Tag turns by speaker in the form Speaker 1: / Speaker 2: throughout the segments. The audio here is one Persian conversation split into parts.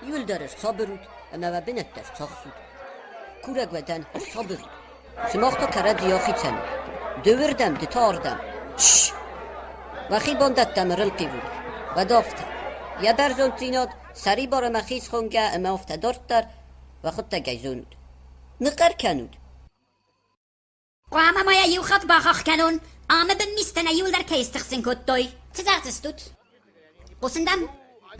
Speaker 1: Yıldır sabırut, ama ve binetler çaksud. Kurek veden sabırut. Simakta kara diyakhiten. Dövürdem, ditardem. Şşş. Vخی باندتم رلقی بود و دافته یه برزون تیناد سری بار مخیز خونگه اما افته دارتر و خود تگیزوند نقر کنود
Speaker 2: قوام مایا یو خط باخاخ کنون آمه بمیستن ایول در که استخسین کد دوی چه زرتستود؟ قسندم؟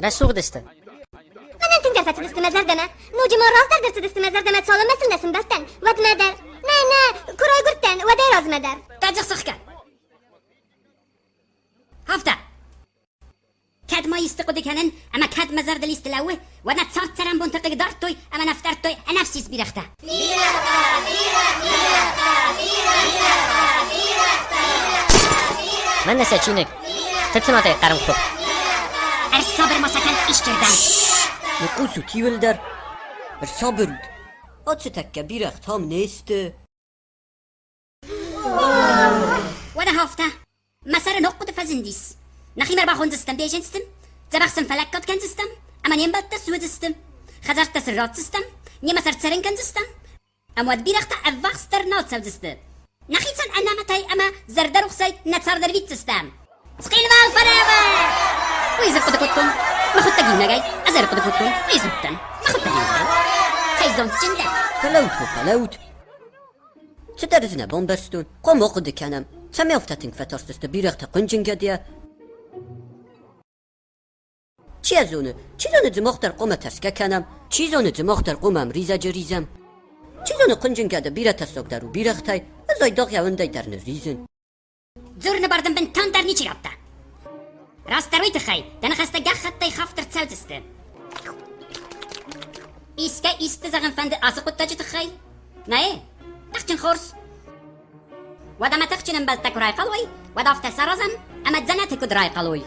Speaker 3: رسوق دسته
Speaker 4: من انتین در فتید استمه زردمه نوجی ما راز در درسید استمه زردمه سالم مثل نسیم بستن ود مدر نه کرای گرتن و در راز مدر
Speaker 2: تاجق سخکن هفته کد ما يستقد كنن اما كد مزار دل يستلاوه وانا تصارت سرم بنتقق دارتوي اما نفترتوي نفسيس بيرخته
Speaker 3: من نسا چینک تبتناته قرم خوب
Speaker 2: الصبر ما سكن ايش كردن
Speaker 1: نقوسو تیولدر صبرود آتش تکه بیرخت هم نیسته
Speaker 2: وانا هفته مسار نقود فزنديس نخيمر باخون زستم بيجنستم زبخسم فلكات كان زستم اما نيمبات تسود زستم خزرت تسرات زستم نيما سرتسرين كان زستم امواد بيرخت افاخستر نوت سب زستم نخيتسن انا متاي اما زردر وخساي نتصار دربيت زستم سقيل مال فريبا ويزر قد كنتم ما خد تجينا جاي ازر قد كنتم ويزبتن ما خد تجينا جاي سيزون جندا
Speaker 1: فلوت چه درزنه بومبستون قوم اقد کنم چه میافتتین فتارستست بیرخت قنجنگه دیه چی زونه دماغتر قوم تسکه کنم چی زونه دماغتر قومم ریزم چی زونه قنجنگه ده بیره تسک درو بیرختای ازای داغ یونده در نریزن
Speaker 2: زور نبردم بن تان در نیچی رابطه راست دروی تخی دن خسته گه خطای خافتر تسلزسته ایسته زغن فند آسه قد تاجه تخی نه تخچن خورس ودا ما تخچنم بل تکرای قلوی ودا افت سرازم اما زنه تکد رای قلوی